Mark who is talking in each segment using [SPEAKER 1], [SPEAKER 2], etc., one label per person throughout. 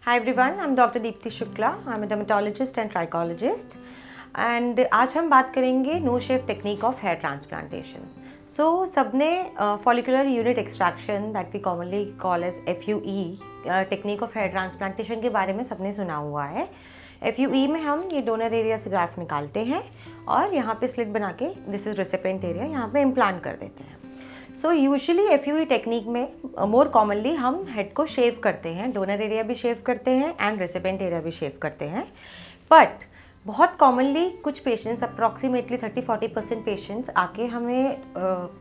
[SPEAKER 1] Hi everyone, I'm Dr. Deepthi Shukla. I'm a dermatologist and trichologist. And आज हम बात करेंगे no shave technique of hair transplantation. So सबने follicular unit extraction that we commonly call as FUE technique of hair transplantation के बारे में सबने सुना हुआ है. FUE में हम ये डोनर एरिया से ग्राफ्ट निकालते हैं और यहाँ पे स्लिट बना के दिस इज रेसिपेंट एरिया यहाँ पे इम्प्लांट कर देते हैं. सो यूजुअली FUE टेक्निक में मोर कॉमनली हम हेड को शेव करते हैं, डोनर एरिया भी शेव करते हैं एंड रेसिपेंट एरिया भी शेव करते हैं. बट बहुत कॉमनली कुछ पेशेंट्स अप्रॉक्सीमेटली 30-40% पेशेंट्स आके हमें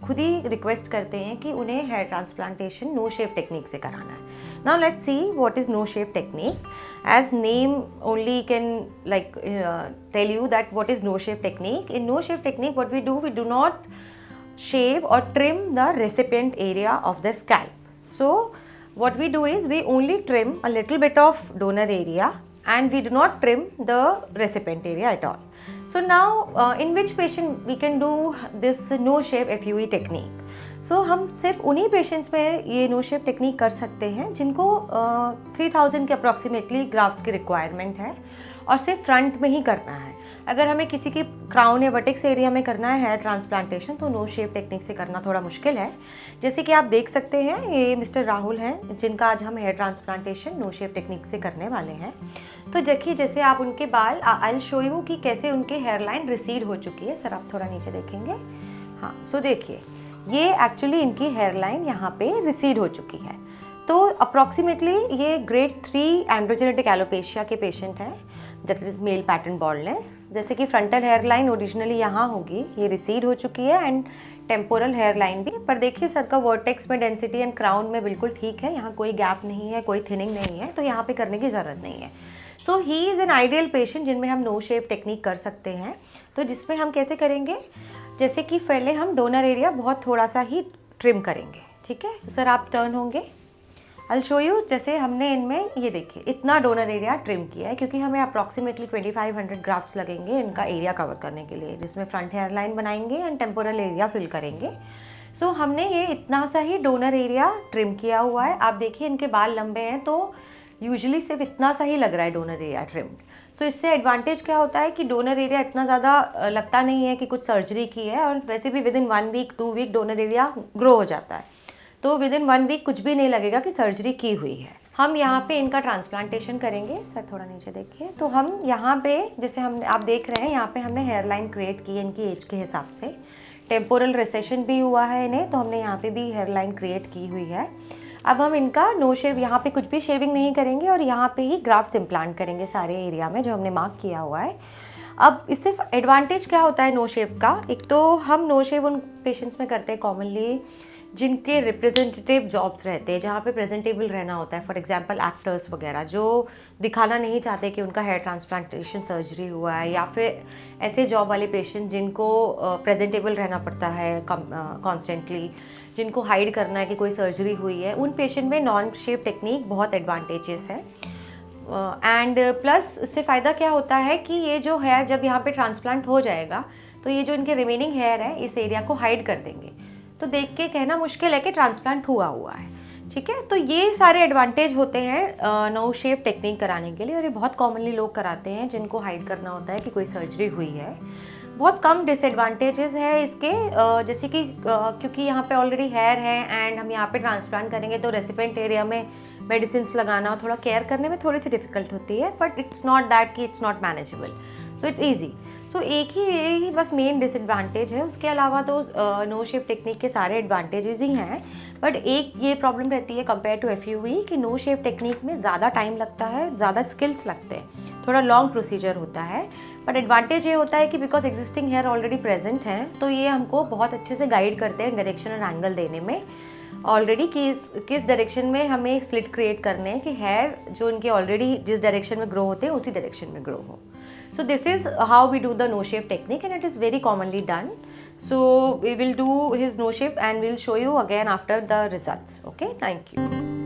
[SPEAKER 1] खुद ही रिक्वेस्ट करते हैं कि उन्हें hair transplantation no shave technique से कराना है. Now let's see what is no shave technique. As name only can like tell you that what is no shave technique. In no shave technique what we do not shave or trim the recipient area of the scalp. So what we do is we only trim a little bit of donor area and we do not trim the recipient area at all. So now in which patient we can do this no shave FUE technique? So हम सिर्फ उन्हीं patients में ये no shave technique कर सकते हैं जिनको 3000 के अप्रॉक्सीमेटली ग्राफ्ट्स की रिक्वायरमेंट है और सिर्फ फ्रंट में ही करना है. अगर हमें किसी की क्राउन या बटेक्स एरिया में करना है हेयर ट्रांसप्लांटेशन तो नो शेव टेक्निक से करना थोड़ा मुश्किल है. जैसे कि आप देख सकते हैं ये मिस्टर राहुल हैं जिनका आज हम hair transplantation no shave technique से करने वाले हैं. तो देखिए जैसे आप उनके बाल आई विल शो यू कि कैसे उनके हेयर लाइन रिसीड हो चुकी है. सर आप थोड़ा नीचे देखेंगे. हाँ सो देखिए ये एक्चुअली इनकी हेयर लाइन यहाँ पे रिसीड हो चुकी है. तो अप्रॉक्सीमेटली ये ग्रेड 3 एंड्रोजेनेटिक एलोपेशिया के पेशेंट हैं that is male pattern baldness. जैसे कि फ्रंटल हेयर लाइन ओरिजिनली यहाँ होगी, ये रिसीड हो चुकी है एंड टेम्पोरल हेयर लाइन भी. पर देखिए सर का वर्टेक्स में डेंसिटी एंड क्राउन में बिल्कुल ठीक है, यहाँ कोई गैप नहीं है, कोई थिनिंग नहीं है, तो यहाँ पे करने की ज़रूरत नहीं है. So he is an ideal patient जिनमें हम नो शेव टेक्निक कर सकते हैं. तो जिसमें हम कैसे करेंगे, जैसे कि पहले हम डोनर एरिया बहुत थोड़ा सा ही ट्रिम करेंगे. ठीक है सर आप टर्न होंगे. I show you. जैसे हमने इनमें ये देखिए इतना डोनर एरिया ट्रिम किया है क्योंकि हमें अप्रॉक्सीमेटली 2500 ग्राफ्ट्स लगेंगे इनका एरिया कवर करने के लिए, जिसमें फ्रंट हेयर लाइन बनाएंगे एंड टेम्पोरल एरिया फिल करेंगे. सो हमने ये इतना सा ही डोनर एरिया ट्रिम किया हुआ है. आप देखिए इनके बाल लंबे हैं तो यूजुअली सिर्फ इतना सा ही लग रहा है डोनर एरिया ट्रिम्ड. सो इससे एडवांटेज क्या होता है कि डोनर एरिया इतना ज़्यादा लगता नहीं है कि कुछ सर्जरी की है, और वैसे भी within 1 week 2 week donor area grow हो जाता है. तो विद इन 1 वीक कुछ भी नहीं लगेगा कि सर्जरी की हुई है. हम यहाँ पे इनका ट्रांसप्लांटेशन करेंगे. सर थोड़ा नीचे देखिए. तो हम यहाँ पे जैसे हम आप देख रहे हैं यहाँ पे हमने हेयर लाइन क्रिएट की है इनकी एज के हिसाब से. टेम्पोरल रिसेशन भी हुआ है इन्हें, तो हमने यहाँ पे भी हेयर लाइन क्रिएट की हुई है. अब हम इनका नो शेव यहाँ पे कुछ भी शेविंग नहीं करेंगे और यहाँ पे ही ग्राफ्ट्स इम्प्लांट करेंगे सारे एरिया में जो हमने मार्क किया हुआ है. अब इससे एडवांटेज क्या होता है नो शेव का. एक तो हम नो शेव उन पेशेंट्स में करते हैं कॉमनली जिनके रिप्रेजेंटेटिव जॉब्स रहते हैं, जहाँ पे प्रेजेंटेबल रहना होता है. फॉर एग्जांपल एक्टर्स वगैरह जो दिखाना नहीं चाहते कि उनका हेयर ट्रांसप्लांटेशन सर्जरी हुआ है, या फिर ऐसे जॉब वाले पेशेंट जिनको प्रेजेंटेबल रहना पड़ता है कॉन्स्टेंटली, जिनको हाइड करना है कि कोई सर्जरी हुई है. उन पेशेंट में नॉन शेव टेक्निक बहुत एडवांटेजेस है. एंड प्लस इससे फ़ायदा क्या होता है कि ये जो हेयर जब यहाँ पे ट्रांसप्लांट हो जाएगा तो ये जो इनके रिमेनिंग हेयर है इस एरिया को हाइड कर देंगे, तो देख के कहना मुश्किल है कि ट्रांसप्लांट हुआ है. ठीक है, तो ये सारे एडवांटेज होते हैं नो शेव टेक्निक कराने के लिए, और ये बहुत कॉमनली लोग कराते हैं जिनको हाइड करना होता है कि कोई सर्जरी हुई है. बहुत कम डिसएडवांटेजेस है इसके, जैसे कि क्योंकि यहाँ पे ऑलरेडी हेयर है एंड हम यहाँ पे ट्रांसप्लांट करेंगे तो रेसिपेंट एरिया में मेडिसिन लगाना थोड़ा केयर करने में थोड़ी सी डिफिकल्ट होती है. बट इट्स नॉट दैट कि it's not manageable, so it's easy. So एक ही बस मेन डिसएडवांटेज है. उसके अलावा तो नो शेव टेक्निक के सारे एडवांटेजेस ही हैं. बट एक ये प्रॉब्लम रहती है कंपेयर टू FUE कि नो शेव टेक्निक में ज़्यादा टाइम लगता है, ज़्यादा स्किल्स लगते हैं, थोड़ा लॉन्ग प्रोसीजर होता है. बट एडवांटेज ये होता है कि because existing hair already present हैं तो ये हमको बहुत अच्छे से गाइड करते हैं डायरेक्शन और एंगल देने में ऑलरेडी किस डायरेक्शन में हमें स्लिट क्रिएट करने हैं कि हेयर जो इनके ऑलरेडी जिस डायरेक्शन में ग्रो होते हैं उसी डायरेक्शन में ग्रो हो. So this is how we do the no shave technique and it is very commonly done. So we will do his no shave and we'll show you again after the results. Okay, thank you.